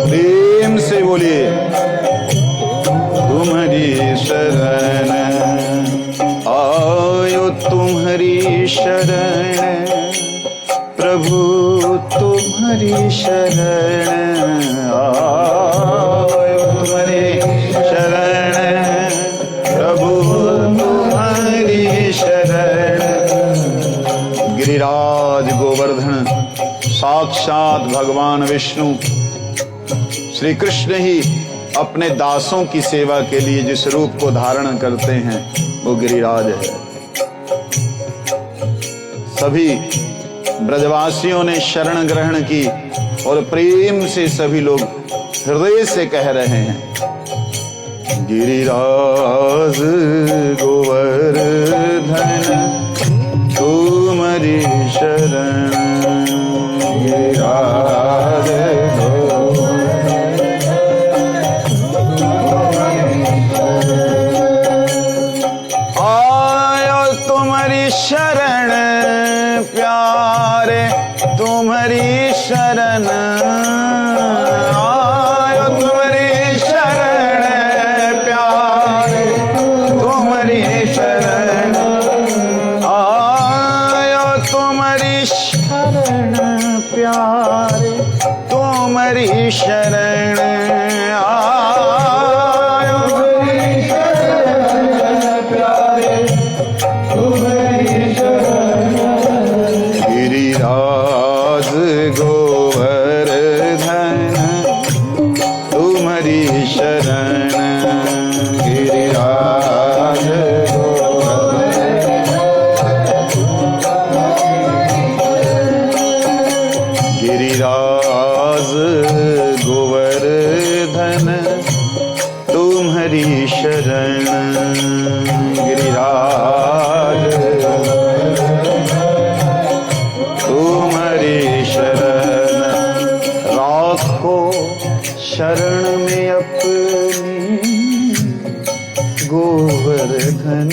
प्रेम से बोलिए तुम्हारी शरण आयो, तुम्हारी शरण प्रभु, तुम्हारी शरण आयो, तुम्हारी शरण प्रभु, तुम्हारी शरण। गिरिराज गोवर्धन साक्षात भगवान विष्णु श्री कृष्ण ही अपने दासों की सेवा के लिए जिस रूप को धारण करते हैं वो गिरिराज है। सभी ब्रजवासियों ने शरण ग्रहण की और प्रेम से सभी लोग हृदय से कह रहे हैं गिरिराज गोवर्धन तुम्हारी शरण। गिरिराज आयो तुम्हारी शरण प्यारे, तुम्हारी शरण आयो, तुम्हारी शरण प्यारे, तुम्हारी शरण आयो, तुम्हारी शरण प्यारे, तुम्हारी शरण आयो, प्यारे तुम्हारी शरण। गिरिराज गोवर्धन तुम्हारी शरण। गिरिराज गिरिराज गोवर्धन तुम्हारी शरण। गिरिराज तुम्हारी शरण राखो शरण में अपनी गोवर्धन।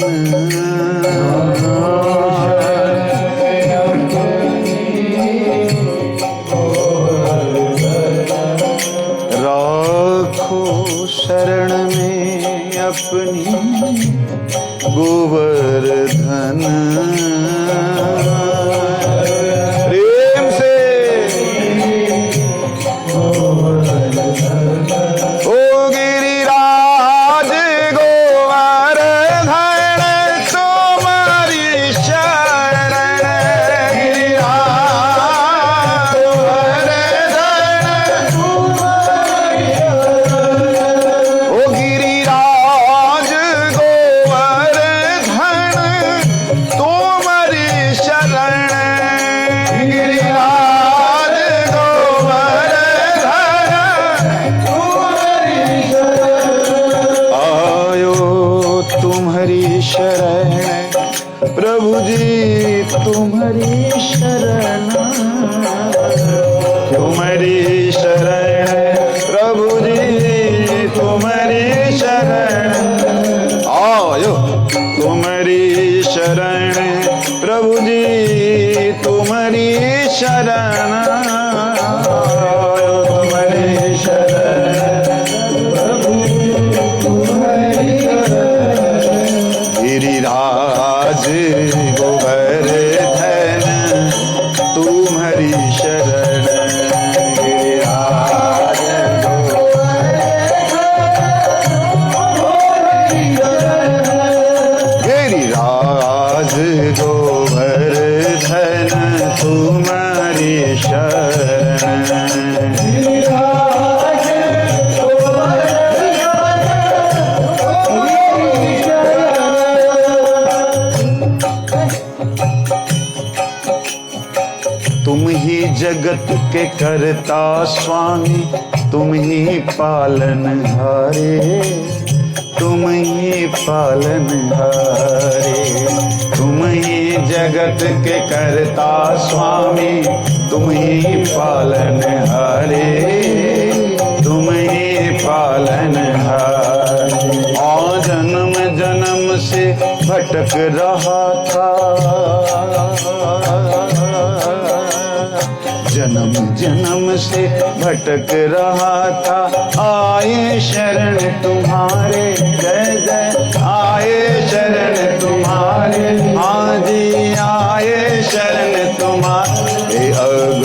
राखो शरण में अपनी गोवर्धन। प्रेम से ओ गिरिराज गोवर्धन तुम्हारी शरण। गिरिराज गोवर्धन ओ गिरिराज गोवर्धन तुम्हारी शरण। गिरिराज गोवर्धन तुम्हारी शरण आयो, तुम्हारी शरण प्रभु जी, तुम्हारी शरण। तुम्हारी शरण प्रभु जी, तुम्हारी शरण आयो, तुम्हारी शरण प्रभु जी, तुम्हारी शरण आयो, तुम्हारी शरण प्रभु तुम्हारी शरण। गिरिराज गोवर्धन तुम्हारी शरण। गिरिराज गिरिराज गोवर्धन तुम्हारी शरण। तुम ही जगत के करता स्वामी, तुम ही पालनहारे, तुम ही पालनहारे। तुम ही जगत के करता स्वामी, तुम ही पालनहारे, तुम ही पालनहारे। और जन्म जन्म से भटक रहा था, जन्म जन्म जन्म से भटक रहा था, आए शरण तुम्हारे, जय जय आए शरण तुम्हारे, हाँ जी आए शरण तुम्हारे, अब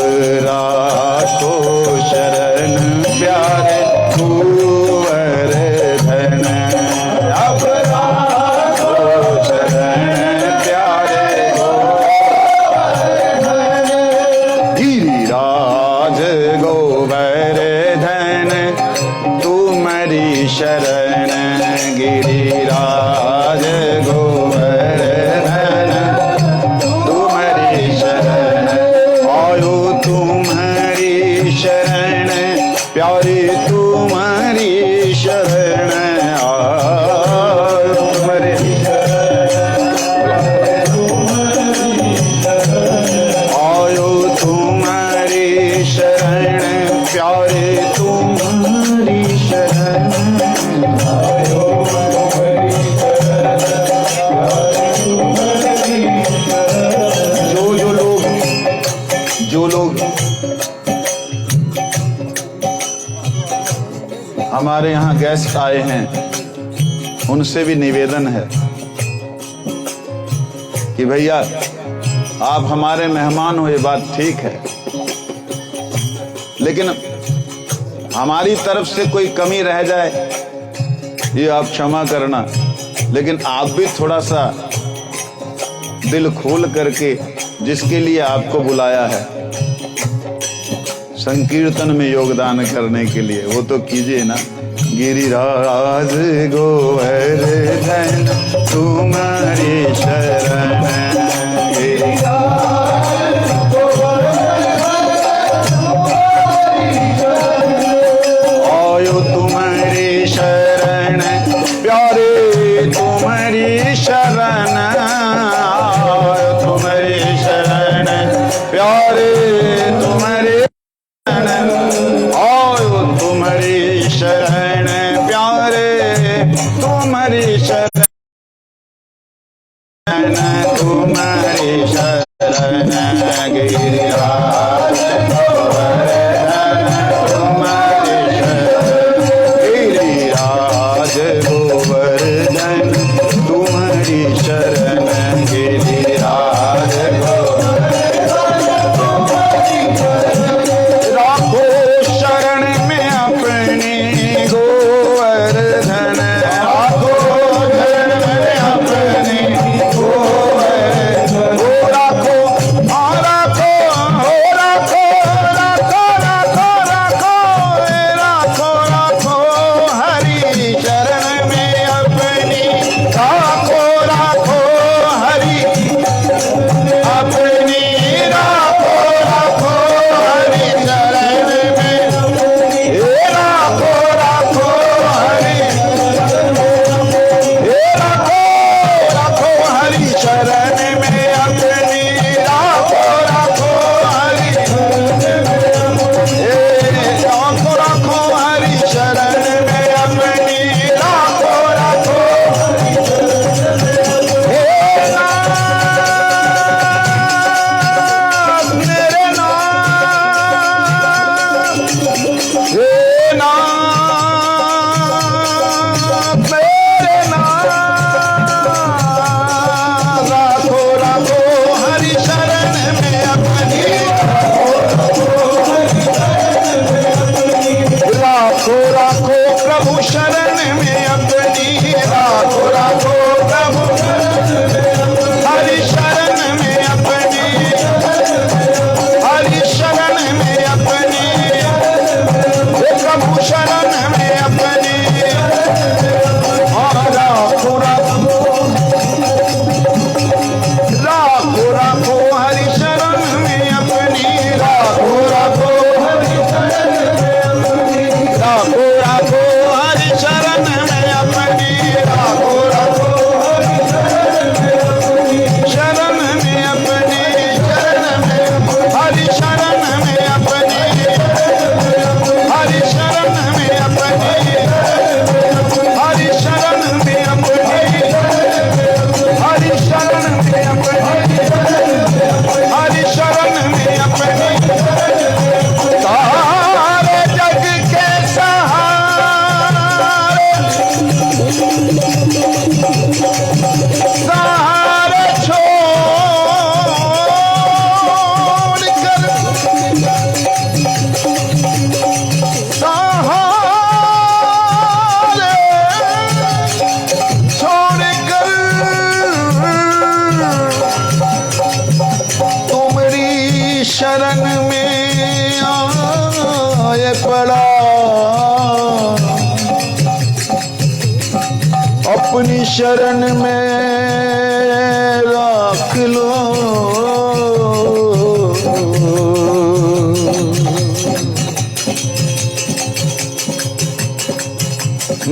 राखो शरण प्यारे कुंवर धन, अब राखो शरण प्यारे गिरिराज गोवर्धन तुम्हारी शरण, गिरिराज गोवर्धन तुम्हारी शरण, आयो तुम्हारी शरण प्यारे तुम्हारी शरण, आयो तुम्हारी आयो तुम्हारी शरण प्यारे तुम्हारी शरण, जो लोग हमारे यहाँ गेस्ट आए हैं उनसे भी निवेदन है कि भैया आप हमारे मेहमान हो, ये बात ठीक है, लेकिन हमारी तरफ से कोई कमी रह जाए ये आप क्षमा करना, लेकिन आप भी थोड़ा सा दिल खोल करके जिसके लिए आपको बुलाया है संकीर्तन में योगदान करने के लिए, वो तो कीजिए ना। गिरिराज गोवर्धन तुम्हारी शरण, आयो तुम्हारी शरण प्यारे तुम्हारी शरण, आयो तुम्हारी शरण प्यारे तुम्हारी शरण, आयो तुम्हारी शरण प्यारे तुम्हारी शरण, तुम्हारी शरण गिरिराज गोवर्धन तुम्हारी शरण, गिरिराज गोवर्धन तुम्हारी शरण, गिरिराज राखो शरण में अपनी गोवर्धन, राखो शरण में अपनी गोवर्धन, राखो राखो राखो राखो राखो राखो राखो हरि शरण में अपनी, राखो राखो हरि अपनी, राखो राखो हरि शरण में, राखो राखो हरि, राखो राखो हरि शरण में अपनी, राखो राखो हरि, राखो राखो हरि शरण में अपनी, राखो राखो हे नाथ मेरे नाथ, हे नाथ मेरे नाथ, राखो राखो हरि शरण में अपनी, राखो राखो प्रभु शरण में अपनी, राखो राखो प्रभु हरि शरण में अपनी, हरि शरण में अपनी, प्रभु शरण में अपनी, राखो राखो राखो राखो हरि शरण में अपनी, राखो राखो हरि शरण में अपनी, राखो राखो हरि शरण अपनी शरण में रख लो।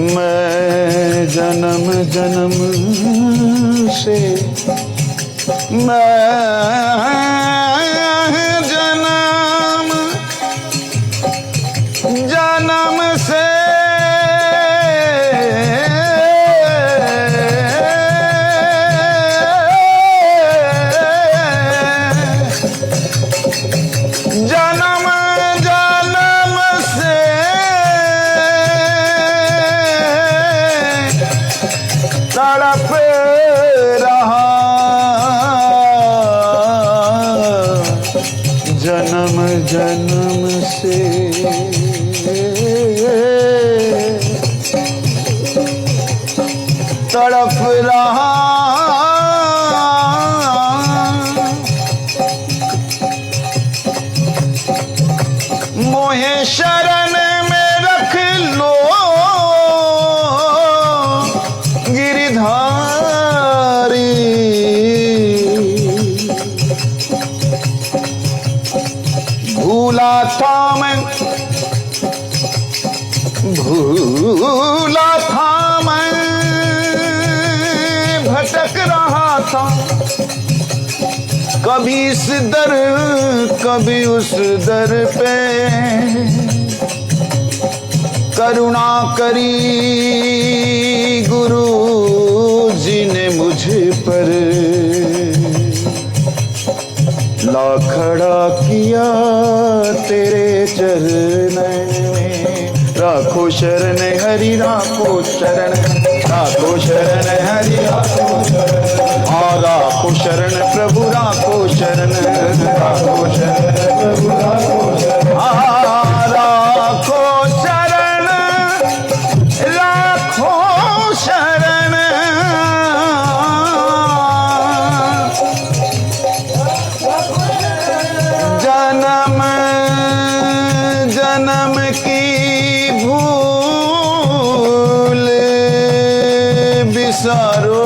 मैं जन्म जन्म से जन्म से तड़प रहा जन्म जन्म से। तड़प रहा मोहे शरण में रख लो गिरधारी। भूला था मैं भटक रहा था, कभी इस दर कभी उस दर पे। करुणा करी गुरु जी ने मुझ पर, ला खड़ा किया तेरे चरण में। राखो शरण हरि राखो शरण, राखो शरण हरि राखो शरण। राखो शरण प्रभु राखो शरण, राखो शरण प्रभु राखो शरण। राखो शरण, राखो शरण। जन्म जन्म की भूल बिसारो,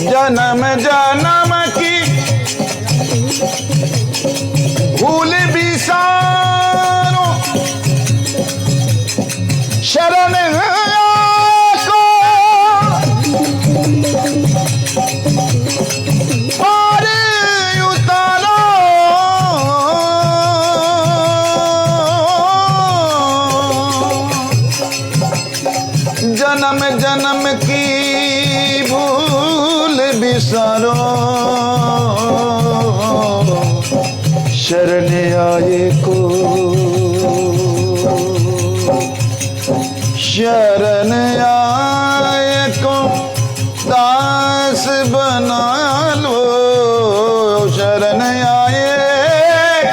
जन्म जन्म की भूल बिसारो। शरण को पार उतारो, जन्म जन्म की भूल बिसारो। शरण आए को शरण आए को दास बना लो। शरण आए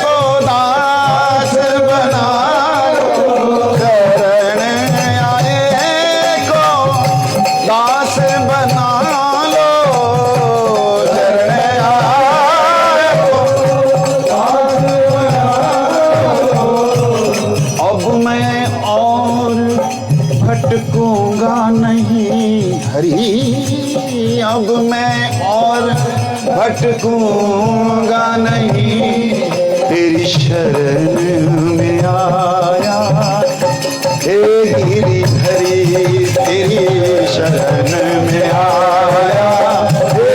को दास बना लो। शरण आए को दास बना लो। शरण आए को दास बना लो। अब मैं और भटकूंगा नहीं हरि, अब मैं और भटकूंगा नहीं। तेरी शरण में आया हे गिरिधरी, तेरी शरण में आया हे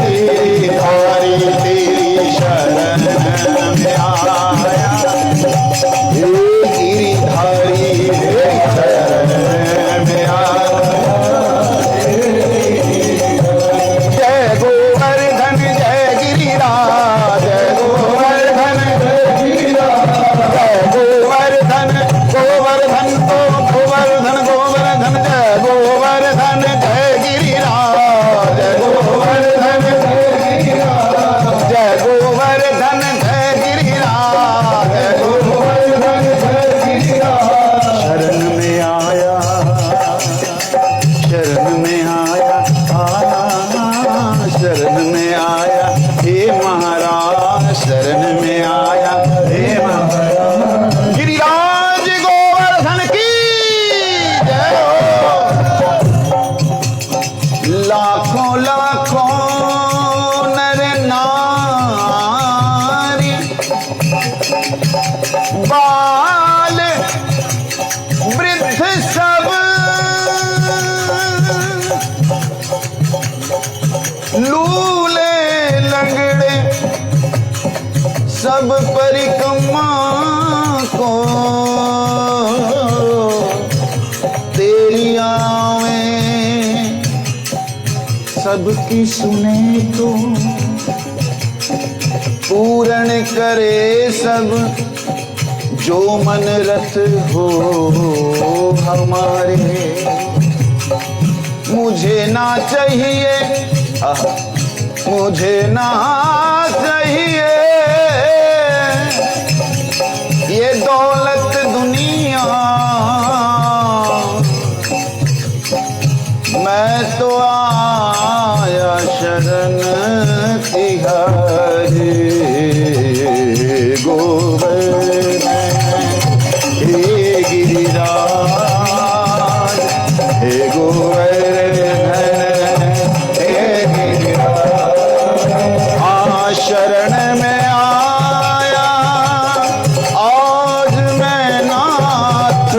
गिरिधारी। तेरी शरण में आया हे गिरिधारी, तेरी शरण में आया। जय गोवर्धन जय गिरिराज, जय गोवर्धन जय गिरिराज, जय सब परिक्रमा को तेरी आवें, सबकी सुने तो पूर्ण करे सब जो मन रत हो हमारे। मुझे ना चाहिए, मुझे ना चाहिए ये दौलत दुनिया, मैं तो आया शरण तिहारे। गोवर्धन हे गिरिराज, हे गोवर्धन हे गिरिराज। शरण में आया आज मैं नाथ,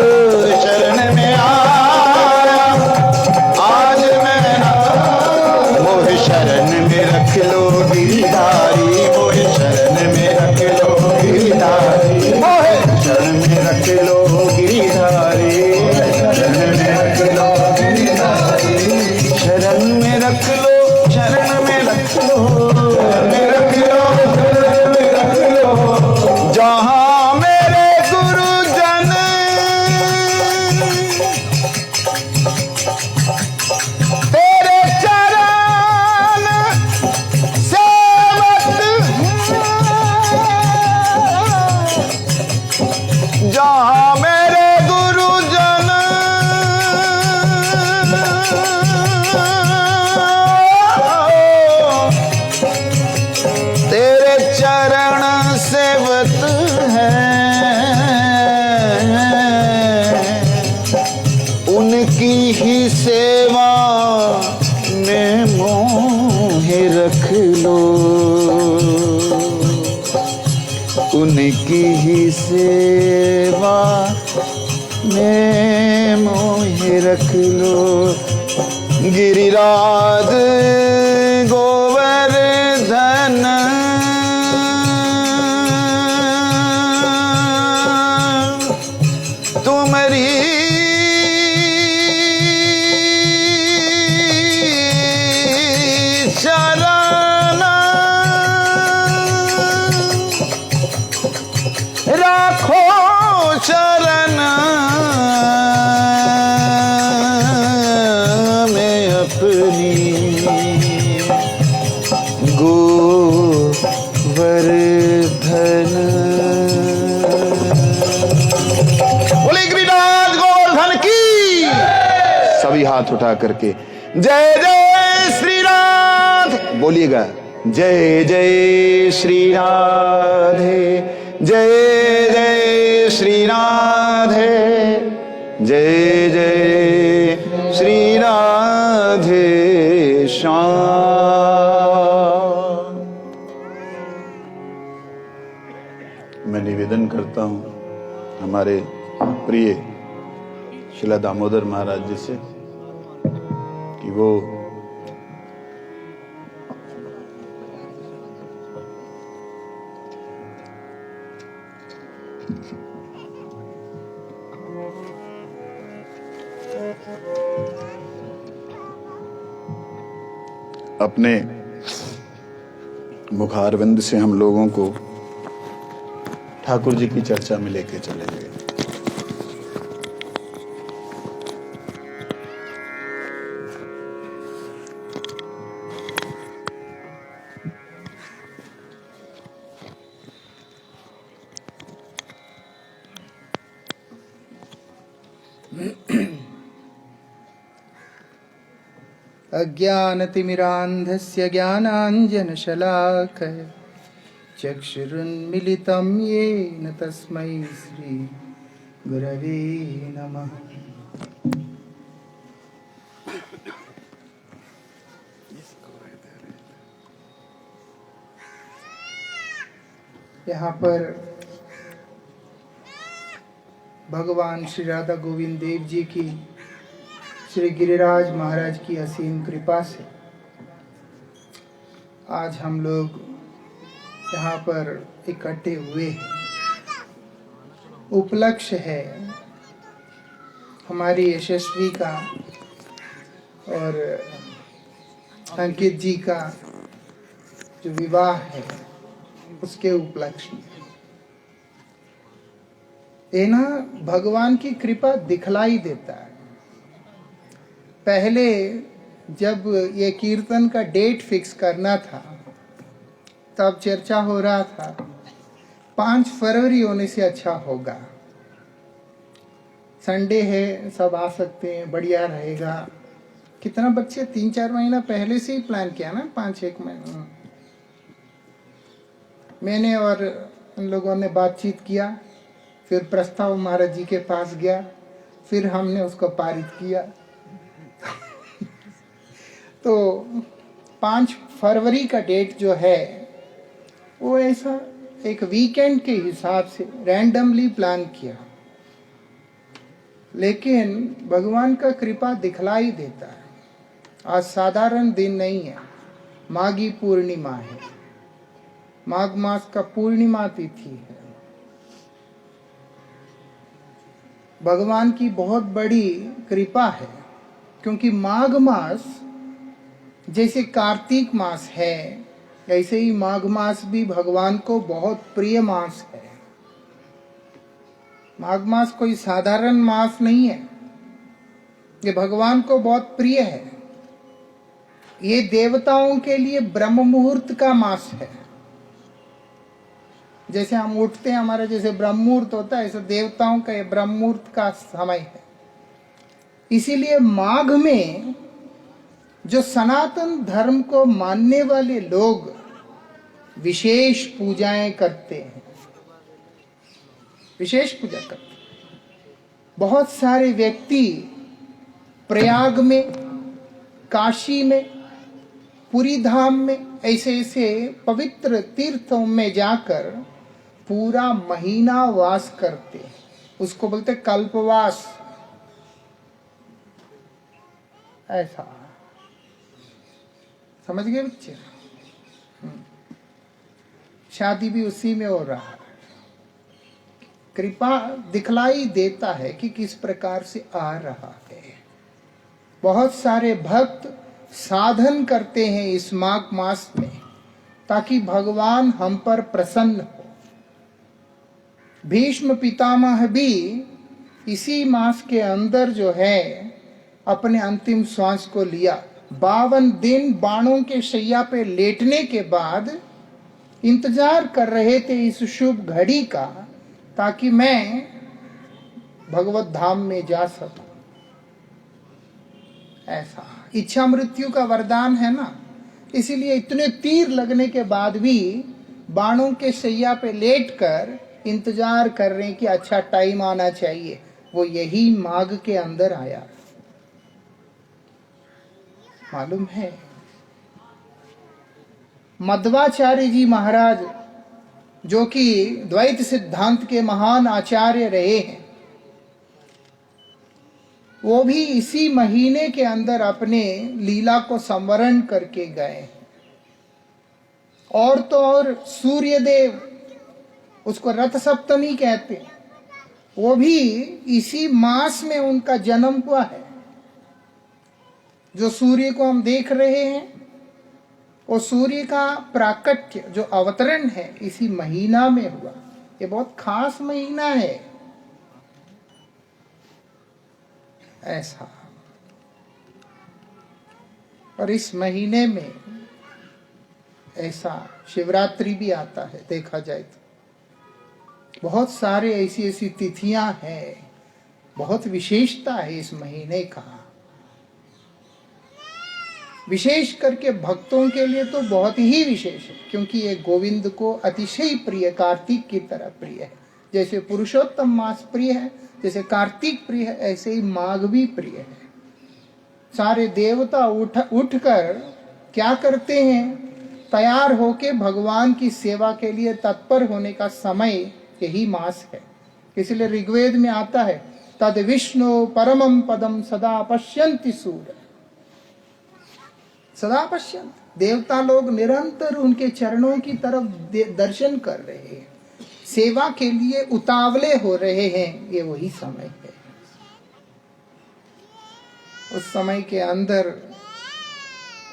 शरण में आया आज मैं नाथ। मोह शरण में रख लो गिरधारी, मोह शरण में रख लो गिरधारी, मोह शरण में रख लो गिरधारी, शरण में रख लो गिरधारी, शरण में रख लो, शरण में रख लो, जहां मेरे गुरुजन तेरे चरण सेवक हैं, जहां मेरे गुरुजन तेरे चरण सेवक हैं, उनकी ही सेवा में मोहे रख लो, उनकी ही सेवा में मोहे रख लो। गिरिराज गोवर्धन तुम्हारी शरण राखो, शरण में अपनी गोवर्धन। बोले गिरिराज गोवर्धन की। सभी हाथ उठा करके जय जय श्री राधे बोलिएगा। जय जय श्री राधे, जय जय श्री राधे, जय जय श्री राधे श्याम। मैं निवेदन करता हूं हमारे प्रिय श्रील दामोदर महाराज जी से कि वो अपने मुखारविंद से हम लोगों को ठाकुर जी की चर्चा में लेके चलेंगे। अज्ञानतिमिरान्धस्य ज्ञानाञ्जनशलाकया चक्षुरुन्मीलितं येन तस्मै श्री गुरवे नमः। यहाँ पर भगवान श्री राधा गोविंद देव जी की श्री गिरिराज महाराज की असीम कृपा से आज हम लोग यहाँ पर इकट्ठे हुए हैं। उपलक्ष्य है हमारी यशस्वी का और अंकित जी का जो विवाह है उसके उपलक्ष्य में। ये ना भगवान की कृपा दिखलाई देता है। पहले जब ये कीर्तन का डेट फिक्स करना था तब चर्चा हो रहा था 5 फरवरी होने से अच्छा होगा, संडे है, सब आ सकते हैं, बढ़िया रहेगा। कितना बच्चे 3-4 महीना पहले से ही प्लान किया ना, 5-1 महीना। मैंने और उन लोगों ने बातचीत किया, फिर प्रस्ताव महाराज जी के पास गया, फिर हमने उसको पारित किया। तो 5 फरवरी का डेट जो है वो ऐसा एक वीकेंड के हिसाब से रैंडमली प्लान किया, लेकिन भगवान का कृपा दिखलाई देता है। आज साधारण दिन नहीं है, माघी पूर्णिमा है, माघ मास का पूर्णिमा तिथि है। भगवान की बहुत बड़ी कृपा है, क्योंकि माघ मास जैसे कार्तिक मास है ऐसे ही माघ मास भी भगवान को बहुत प्रिय मास है। माघ मास कोई साधारण मास नहीं है, ये भगवान को बहुत प्रिय है। ये देवताओं के लिए ब्रह्म मुहूर्त का मास है। जैसे हम उठते हैं, हमारा जैसे ब्रह्म मुहूर्त होता है, ऐसे देवताओं का ये ब्रह्म मुहूर्त का समय है। इसीलिए माघ में जो सनातन धर्म को मानने वाले लोग विशेष पूजाएं करते हैं, विशेष पूजा करते हैं। बहुत सारे व्यक्ति प्रयाग में, काशी में, पुरी धाम में, ऐसे ऐसे पवित्र तीर्थों में जाकर पूरा महीना वास करते हैं। उसको बोलते कल्पवास। ऐसा समझ गए बच्चे? शादी भी उसी में हो रहा है। कृपा दिखलाई देता है कि किस प्रकार से आ रहा है। बहुत सारे भक्त साधन करते हैं इस माघ मास में, ताकि भगवान हम पर प्रसन्न हो। भीष्म पितामह भी इसी मास के अंदर जो है अपने अंतिम श्वास को लिया। 52 दिन बाणों के शैया पे लेटने के बाद इंतजार कर रहे थे इस शुभ घड़ी का, ताकि मैं भगवत धाम में जा सकूं। ऐसा इच्छा मृत्यु का वरदान है ना, इसीलिए इतने तीर लगने के बाद भी बाणों के शैया पे लेटकर इंतजार कर रहे हैं कि अच्छा टाइम आना चाहिए। वो यही माघ के अंदर आया। मालूम है, मध्वाचार्य जी महाराज जो कि द्वैत सिद्धांत के महान आचार्य रहे हैं, वो भी इसी महीने के अंदर अपने लीला को संवरण करके गए। और तो और सूर्यदेव, उसको रथ सप्तमी कहते हैं, वो भी इसी मास में उनका जन्म हुआ है। जो सूर्य को हम देख रहे हैं, वो सूर्य का प्राकट्य जो अवतरण है इसी महीना में हुआ। ये बहुत खास महीना है। ऐसा, और इस महीने में ऐसा शिवरात्रि भी आता है। देखा जाए तो बहुत सारे ऐसी ऐसी तिथियां हैं, बहुत विशेषता है इस महीने का। विशेष करके भक्तों के लिए तो बहुत ही विशेष है, क्योंकि ये गोविंद को अतिशय प्रिय, कार्तिक की तरह प्रिय है। जैसे पुरुषोत्तम मास प्रिय है, जैसे कार्तिक प्रिय है, ऐसे ही माघ भी प्रिय है। सारे देवता उठकर क्या करते हैं, तैयार होके भगवान की सेवा के लिए तत्पर होने का समय यही मास है। इसलिए ऋग्वेद में आता है, तद विष्णु परमम पदम सदा पश्यन्ति सूर्य। सदा पश्यन्ति, देवता लोग निरंतर उनके चरणों की तरफ दर्शन कर रहे हैं, सेवा के लिए उतावले हो रहे हैं। ये वही समय है। उस समय के अंदर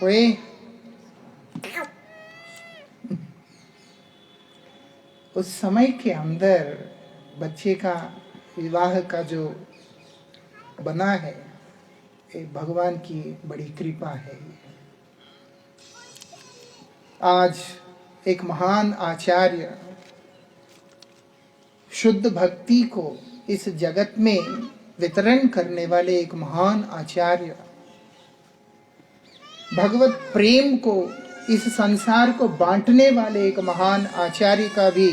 वे उस समय के अंदर बच्चे का विवाह का जो बना है, ये भगवान की बड़ी कृपा है। आज एक महान आचार्य शुद्ध भक्ति को इस जगत में वितरण करने वाले एक महान आचार्य, भगवत प्रेम को इस संसार को बांटने वाले एक महान आचार्य का भी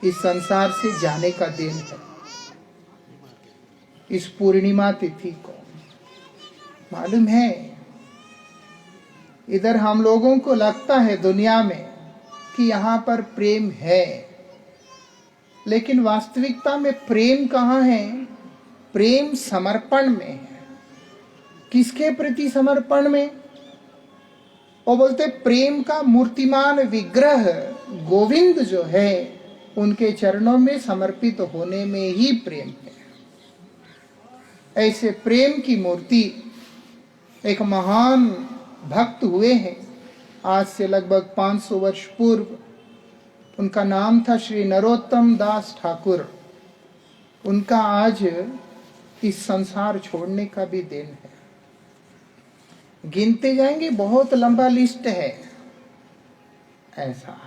इस संसार से जाने का दिन है। इस पूर्णिमा तिथि को मालूम है, इधर हम लोगों को लगता है दुनिया में कि यहाँ पर प्रेम है, लेकिन वास्तविकता में प्रेम कहाँ है? प्रेम समर्पण में है। किसके प्रति समर्पण में? वो बोलते प्रेम का मूर्तिमान विग्रह गोविंद जो है, उनके चरणों में समर्पित होने में ही प्रेम है। ऐसे प्रेम की मूर्ति एक महान भक्त हुए हैं आज से लगभग 500 वर्ष पूर्व। उनका नाम था श्री नरोत्तम दास ठाकुर। उनका आज इस संसार छोड़ने का भी दिन है। गिनते जाएंगे, बहुत लंबा लिस्ट है। ऐसा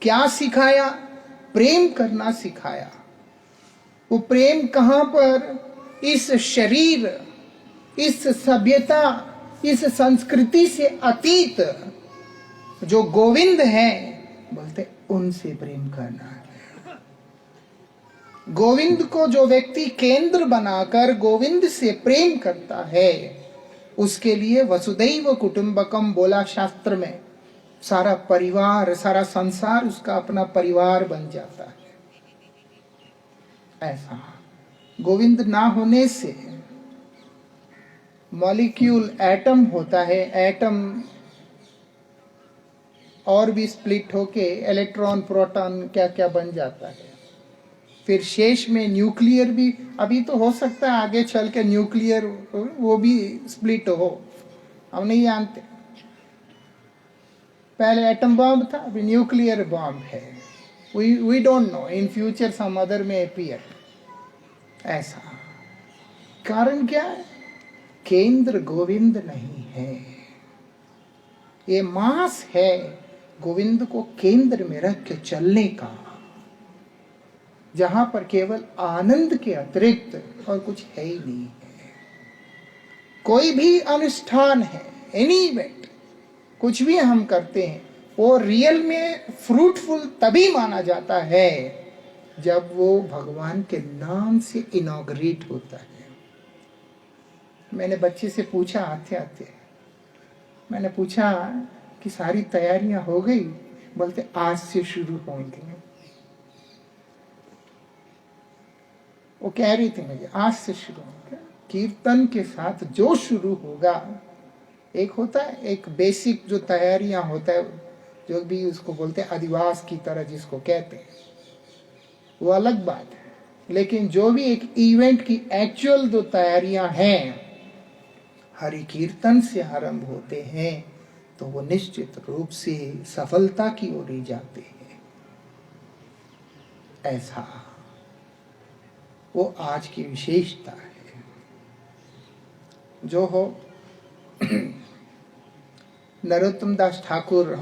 क्या सिखाया? प्रेम करना सिखाया। वो प्रेम कहां पर? इस शरीर, इस सभ्यता, इस संस्कृति से अतीत जो गोविंद है, बोलते उनसे प्रेम करना है। गोविंद को जो व्यक्ति केंद्र बनाकर गोविंद से प्रेम करता है, उसके लिए वसुदैव कुटुंबकम बोला शास्त्र में। सारा परिवार, सारा संसार उसका अपना परिवार बन जाता है। ऐसा गोविंद ना होने से मॉलिक्यूल, एटम होता है, एटम और भी स्प्लिट होके इलेक्ट्रॉन, प्रोटॉन, क्या क्या बन जाता है। फिर शेष में न्यूक्लियर भी, अभी तो हो सकता है आगे चल के न्यूक्लियर वो भी स्प्लिट हो, हम नहीं जानते। पहले एटम बॉम्ब था, अभी न्यूक्लियर बॉम्ब है। We don't know, in future some other में अपीयर। ऐसा कारण क्या है? केंद्र गोविंद नहीं है, ये मास है गोविंद को केंद्र में रख के चलने का, जहां पर केवल आनंद के अतिरिक्त और कुछ है ही नहीं है। कोई भी अनुष्ठान है, एनी इवेंट, कुछ भी हम करते हैं, वो रियल में फ्रूटफुल तभी माना जाता है जब वो भगवान के नाम से इनॉग्रेट होता है। मैंने बच्चे से पूछा आते आते, मैंने पूछा कि सारी तैयारियां हो गई? बोलते आज से शुरू होंगी। वो कह रही थी मुझे आज से शुरू होगा। कीर्तन के साथ जो शुरू होगा, एक होता है एक बेसिक जो तैयारियां होता है, जो भी उसको बोलते हैं अधिवास की तरह जिसको कहते हैं, वो अलग बात है। लेकिन जो भी एक इवेंट की एक्चुअल जो तैयारियां हैं, हरि कीर्तन से आरंभ होते हैं, तो वो निश्चित रूप से सफलता की ओर ही जाते हैं। ऐसा वो आज की विशेषता है। जो हो नरोत्तम दास ठाकुर